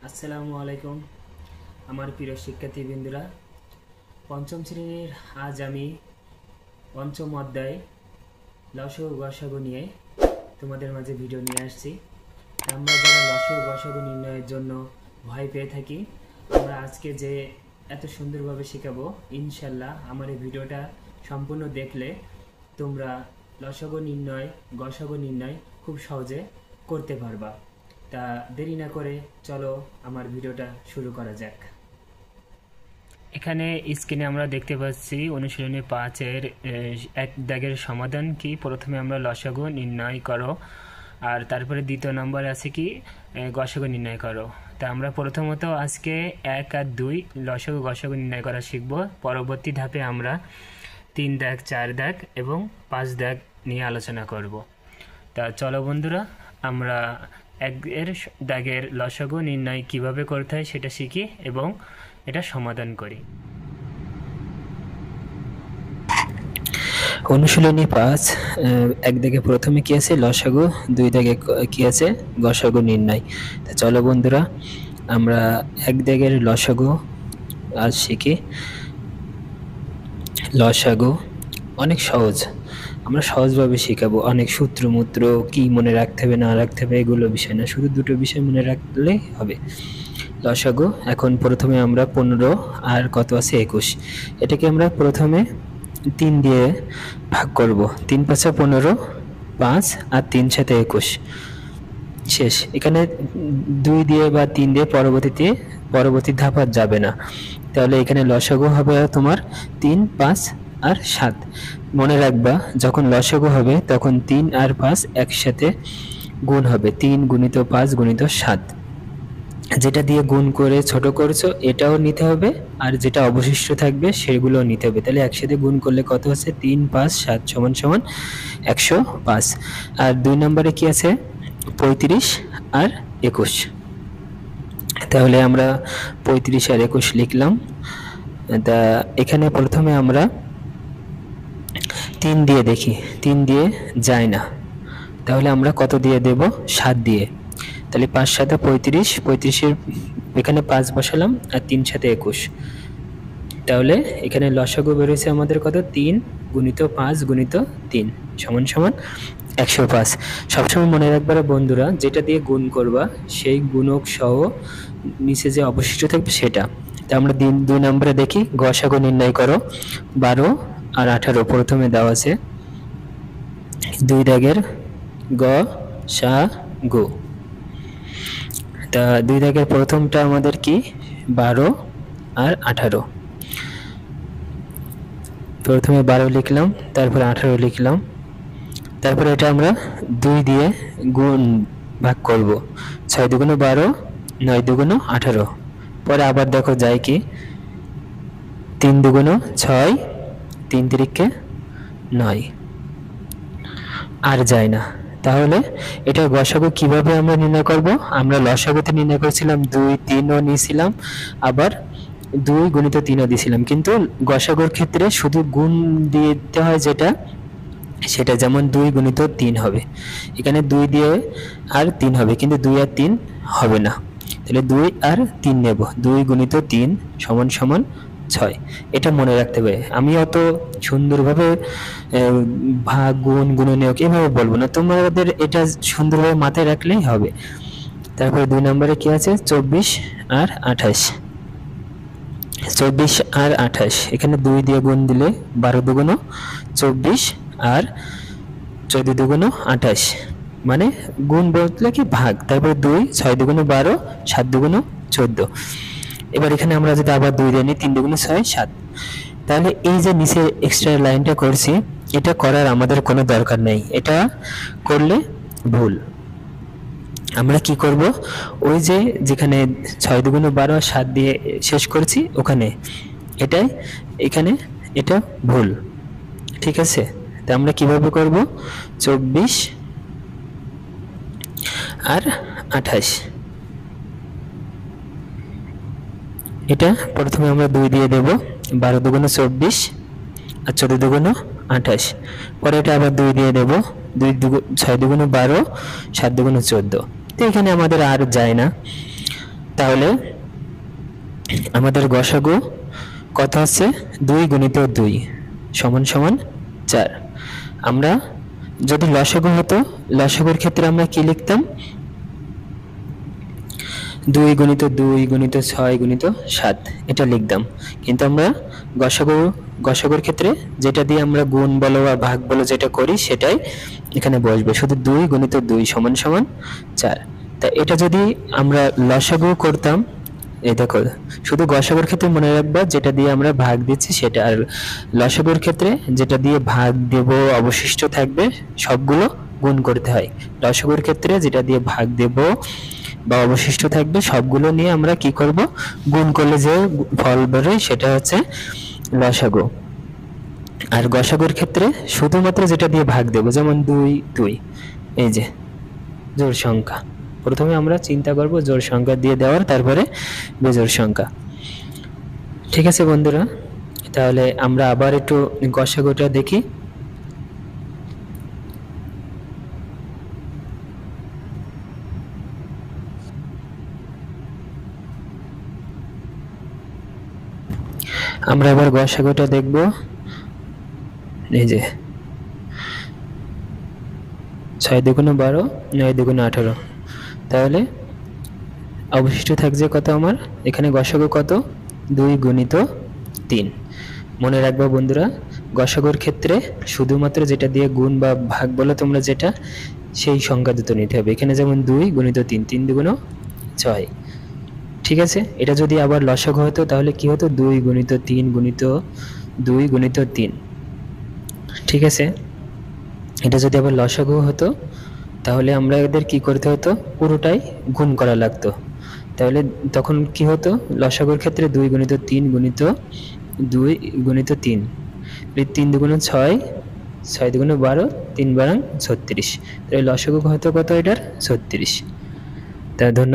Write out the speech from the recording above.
আসসালামু আলাইকুম আমার প্রিয় শিক্ষার্থীবৃন্দরা, পঞ্চম শ্রেণীর আজ আমি পঞ্চম অধ্যায় লসাগু গসাগু নিয়ে তোমাদের মাঝে ভিডিও নিয়ে আসছি। আমরা যারা লসাগু গসাগু নির্ণয়ের জন্য ভয় পেয়ে থাকি, আমরা আজকে যে এত সুন্দরভাবে শেখাবো, ইনশাল্লাহ আমার এই ভিডিওটা সম্পূর্ণ দেখলে তোমরা লসাগু নির্ণয় গসাগু নির্ণয় খুব সহজে করতে পারবা। তা দেরি না করে চলো আমার ভিডিওটা শুরু করা যাক। এখানে স্ক্রিনে আমরা দেখতে পাচ্ছি অনুশীলনী 5-এর এক দাগের সমাধান কি। প্রথমে আমরা লসাগু নির্ণয় করো, আর তারপরে দ্বিতীয় নম্বর আছে কি গসাগু নির্ণয় করো। তা আমরা প্রথমত আজকে 1 আর 2 লসাগু গসাগু নির্ণয় করা শিখব। পরবর্তী ধাপে আমরা 3 দাগ 4 দাগ এবং 5 দাগ নিয়ে আলোচনা করব। তা চলো বন্ধুরা, আমরা 1 দাগের লসাগু নির্ণয় কিভাবে করতে হয় সেটা শিখি এবং এটা সমাধান করি। অনুশীলনী 5 1 দাগে প্রথমে কি আছে লসাগু, 2 দাগে কি আছে গসাগু নির্ণয়। তা চলো বন্ধুরা, আমরা 1 দাগের লসাগু আজ শিখি। লসাগু অনেক সহজ, আমরা সহজভাবে শেখাবো। অনেক সূত্রমূত্র কি মনে রাখতে হবে না রাখতে হবে এগুলো বিষয় না, শুধু দুটো বিষয় মনে রাখলেই হবে। লসাগু এখন প্রথমে আমরা 15 আর কত আছে 21, এটাকে আমরা প্রথমে 3 দিয়ে ভাগ করব। 3 × 5 = 15, 5 আর 3 × 7 = 21, শেষ। এখানে 2 দিয়ে বা 3 দিয়ে পরবর্তী ধাপ আর যাবে না। তাহলে এখানে লসাগু হবে তোমার 3, 5 আর 7। মনে রাখবা, যখন লসাগু হবে তখন 3 আর 5 একসাথে গুণ হবে, 3 × 5 × 7। যেটা দিয়ে গুণ করে ছোট করছো এটাও নিতে হবে, আর যেটা অবশিষ্ট থাকবে সেগুলোও নিতে হবে। তাহলে একসাথে গুণ করলে কত হচ্ছে 3, 5, 7 = 105। আর 2 নম্বরে কি আছে 35 আর 21। তাহলে আমরা 35 আর 21 লিখলাম। তা এখানে প্রথমে আমরা 3 দিয়ে দেখি, 3 দিয়ে যায় না, তাহলে আমরা কত দিয়ে দেব 7 দিয়ে। তাহলে 5 × 7 = 35, 35-এর এখানে 5 বসালাম আর 3 × 7 = 21। তাহলে এখানে লসাগু বেরোছে আমাদের কত 3 × 5 × 3 = 105। সবসময় মনে রাখবা বন্ধুরা, যেটা দিয়ে গুণ করবা সেই গুণক সহ নিচে যে অবশিষ্ট থাকবে সেটা। তা আমরা 2 নম্বরে দেখি গসাগু নির্ণয় করো। 12 আর 18 প্রথমে দেওয়া আছে 2 দাগের গসাগু। তা 2 দাগের প্রথমটা আমাদের কি 12 আর 18। প্রথমে 12 লিখলাম, তারপর 18 লিখলাম, তারপরে এটা আমরা 2 দিয়ে গুণ ভাগ করব। 6 × 2 = 12, 9 × 2 = 18। পরে আবার দেখো যায় কি 3 × 2 = 6, 3 × 3 = 9, আর যায় না। তাহলে এটা গসাগু কিভাবে আমরা নির্ণয় করব? আমরা লসাগুতে নির্ণয় করেছিলাম 2, 3ও নিয়েছিলাম, আবার 2 × 3ও দিয়েছিলাম, কিন্তু গসাগুর ক্ষেত্রে শুধু গুণ দিতে হয় যেটা সেটা, যেমন 2 × 3 হবে, এখানে 2 দিয়ে আর 3 হবে, কিন্তু 2 আর 3 হবে না। তাহলে 2 আর 3 নেব, 2 × 3 = 6। এটা মনে রাখতে হবে। আমি অত সুন্দরভাবে ভাগ গুণ গুণনীয়ক এভাবে বলবো না, তোমাদের এটা সুন্দরভাবে মাথায় রাখলেই হবে। তারপরে 2 নম্বরে কি আছে 24 আর 28। 24 আর 28 এখানে 2 দিয়ে গুণ দিলে 12 × 2 = 24 আর 14 × 2 = 28, মানে গুণ বলতে কি ভাগ। তারপর 2, 6 × 2 = 12, 7 × 2 = 14। এবার এখানে আমরা যদি আবার 2 দিয়ে নিই 3 × 2 = 6, 7। তাহলে এই যে নিচে এক্সট্রা লাইনটা করছি, এটা করার আমাদের কোনো দরকার নেই, এটা করলে ভুল। আমরা কি করব, ওই যে যেখানে 6 × 2 = 12 আর 7 দিয়ে শেষ করেছি ওখানে এখানে এটা ভুল, ঠিক আছে? তা আমরা কিভাবে করব 24 আর 28। এটা প্রথমে আমরা 2 দিয়ে দেব, 12 × 2 = 24 আর 14 × 2 = 28। পরে এটা আবার 2 দিয়ে দেব, 6 × 2 = 12, 7 × 2 = 14। তো এখানে আমাদের আর যায় না। তাহলে আমাদের গসাগু কত আছে? 2 গুণিত 2 সমান সমান 4। আমরা যদি লসাগু হতো, লসাগুর ক্ষেত্রে আমরা কি লিখতাম? 2 গুণিত 2 গুণিত 6 গুণিত 7 এটা লিখতাম। কিন্তু আমরা গসাগুর ক্ষেত্রে যেটা দিয়ে আমরা গুণ বলো বা ভাগ বলো যেটা করি সেটাই এখানে বসবে। শুধু 2 গুণিত 2 সমান সমান 4। তা এটা যদি আমরা লসাগু করতাম, এই দেখো, শুধু গসাগুর ক্ষেত্রে মনে রাখবা যেটা দিয়ে আমরা ভাগ দিচ্ছি সেটা, আর লসাগুর ক্ষেত্রে যেটা দিয়ে ভাগ দেব অবশিষ্ট থাকবে সবগুলো গুণ করতে হয়। লসাগুর ক্ষেত্রে যেটা দিয়ে ভাগ দেব বা অবশিষ্ট থাকবে সবগুলো নিয়ে আমরা কি করব? গুণ করলে যে ফল বেরোয় সেটা হচ্ছে লসাগু। আর গসাগুর ক্ষেত্রে শুধুমাত্র যেটা দিয়ে ভাগ দেব, যেমন 2 2, এই যে জোড় সংখ্যা, প্রথমে আমরা চিন্তা করব জোড় সংখ্যা দিয়ে দেওয়ার, তারপরে বেজোড় সংখ্যা। ঠিক আছে বন্ধুরা, তাহলে আমরা আবার একটু গসাগুটা দেখি। আমরা আবার গসাগুটা দেখব। এই যে 6 দুগুণ 12, 9 দুগুণ 18, তাহলে অবশিষ্ট থাকছে কত আমার? এখানে গসাগু কত? 2 গুণিত 3। মনে রাখবা বন্ধুরা, গসাগুর ক্ষেত্রে শুধুমাত্র যেটা দিয়ে গুণ বা ভাগ বলো তোমরা যেটা, সেই সংখ্যা দুটো নিতে হবে। এখানে যেমন 2 গুণিত 3, 3 দুগুণ 6। ঠিক আছে, এটা যদি আবার লসাগু হতো তাহলে কি হতো? 2 গুণিত 3 গুণিত 2 গুণিত 3। ঠিক আছে, এটা যদি আবার লসাগু হতো তাহলে আমরা এদের কি করতে হতো? পুরোটাই গুণ করা লাগতো। তাহলে তখন কি হতো? লসাগুর ক্ষেত্রে 2 গুণিত 3 গুণিত 2 গুণিত 3, 3 দুগুণ 6, 6 দুগুণ 12, 3 12 36। তাহলে লসাগু হতো কত এটার? 36। তা ধন্যবাদ।